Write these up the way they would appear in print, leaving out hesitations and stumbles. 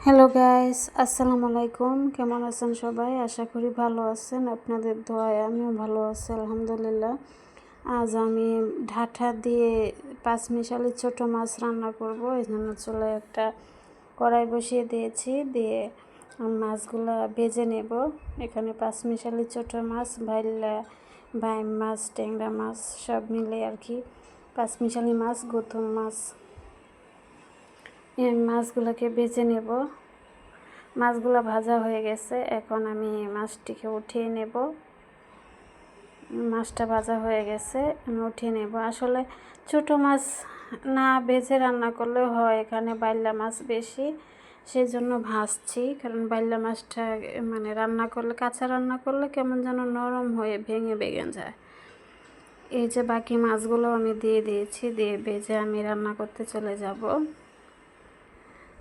Hello guys, আসসালামু আলাইকুম। কেমন আছেন সবাই? আশা করি ভালো আছেন। আপনাদের দোয়ায় আমিও ভালো আছি, আলহামদুলিল্লাহ। আজ আমি ঢাটা দিয়ে পাঁচমিশালি ছোট মাছ রান্না করব। এই জন্য চুলায় একটা কড়াই বসিয়ে দিয়েছি, দিয়ে মাছগুলা ভেজে নেব। এখানে পাঁচমিশালি ছোট মাছ, বাইম মাছ, ট্যাংরা মাছ সব মিলে আর কি পাঁচমিশালি মাছ, গৌতম মাছ। এই মাছগুলোকে ভেজে নেব। মাছগুলো ভাজা হয়ে গেছে, এখন আমি মাছটিকে উঠিয়ে নেব। মাছটা ভাজা হয়ে গেছে, আমি উঠিয়ে নেব। আসলে ছোট মাছ না ভেজে রান্না করলেও হয়, এখানে বাইলা মাছ বেশি, সেই জন্য ভাজছি। কারণ বাইলা মাছটা মানে রান্না করলে, কাঁচা রান্না করলে কেমন যেন নরম হয়ে ভেঙে যায়। এই যে বাকি মাছগুলো আমি দিয়ে দিয়েছি, দিয়ে ভেজে আমি রান্না করতে চলে যাব।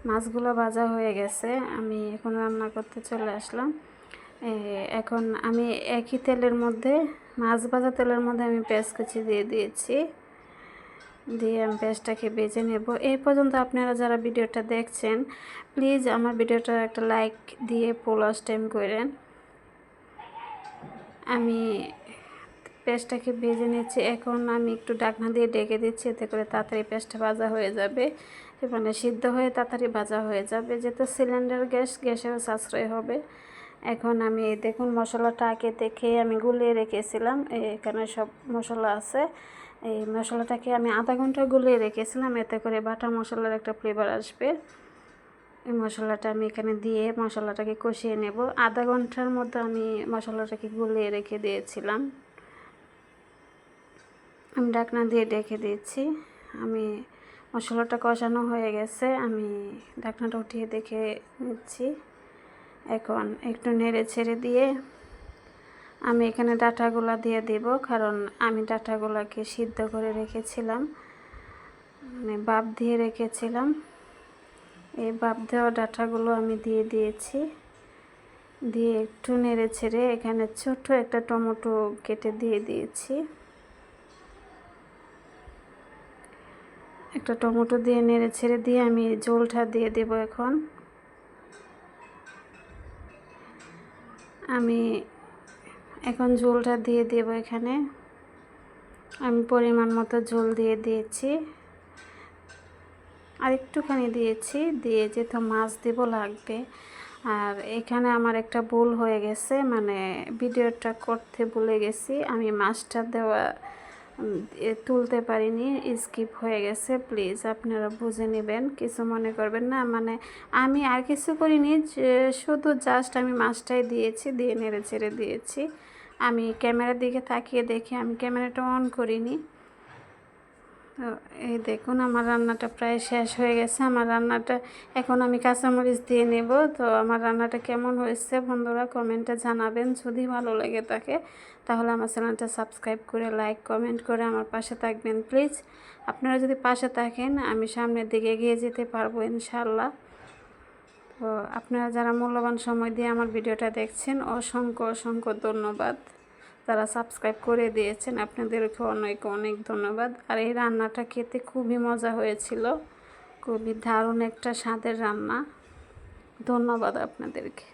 মাছগুলো ভাজা হয়ে গেছে, আমি এখন রান্না করতে চলে আসলাম। এখন আমি একই তেলের মধ্যে, মাছ ভাজা তেলের মধ্যে আমি পেঁয়াজ কুচি দিয়ে দিয়েছি, দিয়ে আমি পেঁয়াজটাকে ভেজে নেব। এই পর্যন্ত আপনারা যারা ভিডিওটা দেখছেন, প্লিজ আমার ভিডিওটা একটা লাইক দিয়ে ওয়াচ টাইম করেন। আমি পেঁয়াজটাকে ভেজে নিচ্ছি, এখন আমি একটু ঢাকনা দিয়ে ডেকে দিচ্ছি, এতে করে তাড়াতাড়ি পেঁয়াজটা ভাজা হয়ে যাবে, মানে সিদ্ধ হয়ে তাড়াতাড়ি ভাজা হয়ে যাবে। যেহেতু সিলিন্ডার গ্যাসেরও সাশ্রয় হবে। এখন আমি দেখুন মশলাটা আগে দেখে আমি গুলিয়ে রেখেছিলাম, এখানে সব মশলা আছে। এই মশলাটাকে আমি আধা ঘন্টা গুলিয়ে রেখেছিলাম, এতে করে বাটা মশলার একটা ফ্লেভার আসবে। এই মশলাটা আমি এখানে দিয়ে মশলাটাকে কষিয়ে নেব। আধা ঘন্টার মতো আমি মশলাটাকে গুলিয়ে রেখে দিয়েছিলাম। আমি ঢাকনা দিয়ে ঢেকে দিয়েছি। আমি মশলাটা কষানো হয়ে গেছে, আমি ঢাকনাটা উঠিয়ে দেখে নিচ্ছি। এখন একটু নেড়ে ছেড়ে দিয়ে আমি এখানে ডাঁটাগুলা দিয়ে দেব, কারণ আমি ডাঁটাগুলাকে সিদ্ধ করে রেখেছিলাম, মানে ভাপ দিয়ে রেখেছিলাম। এই ভাপ দেওয়া ডাঁটাগুলো আমি দিয়ে দিয়েছি, দিয়ে একটু নেড়ে ছেড়ে এখানে ছোট্ট একটা টমেটো কেটে দিয়ে দিয়েছি। একটা টমেটো দিয়ে নেড়ে ছেড়ে দিয়ে আমি ঝোলটা দিয়ে দেব। এখন আমি ঝোলটা দিয়ে দেব। এখানে আমি পরিমাণ মতো ঝোল দিয়ে দিয়েছি, আর একটুখানি দিয়েছি, দিয়ে যেহেতু মাছ দেব লাগবে। আর এখানে আমার একটা ভুল হয়ে গেছে, মানে ভিডিওটা করতে ভুলে গেছি, আমি মাছটা তুলতে পারিনি, স্কিপ হয়ে গেছে। প্লিজ আপনারা বুঝে নেবেন, কিছু মনে করবেন না। মানে আমি আর কিছু করিনি, শুধু জাস্ট আমি মাছটাই দিয়েছি, দিয়ে নেড়ে ছেড়ে দিয়েছি। আমি ক্যামেরার দিকে তাকিয়ে দেখি আমি ক্যামেরাটা অন করিনি। তো এই দেখুন আমার রান্নাটা প্রায় শেষ হয়ে গেছে। আমার রান্নাটা এখন আমি কাঁচামরিচ দিয়ে নেব। তো আমার রান্নাটা কেমন হয়েছে বন্ধুরা কমেন্টে জানাবেন। যদি ভালো লাগে থাকে তাহলে আমার চ্যানেলটা সাবস্ক্রাইব করে লাইক কমেন্ট করে আমার পাশে থাকবেন প্লিজ। আপনারা যদি পাশে থাকেন আমি সামনের দিকে এগিয়ে যেতে পারবো ইনশাল্লাহ। তো আপনারা যারা মূল্যবান সময় দিয়ে আমার ভিডিওটা দেখছেন অসংখ্য ধন্যবাদ। যারা সাবস্ক্রাইব করে দিয়েছেন আপনাদেরকে অনেক ধন্যবাদ। আর এই রান্নাটা খেতে খুবই মজা হয়েছিল, খুবই দারুণ একটা স্বাদের রান্না। ধন্যবাদ আপনাদেরকে।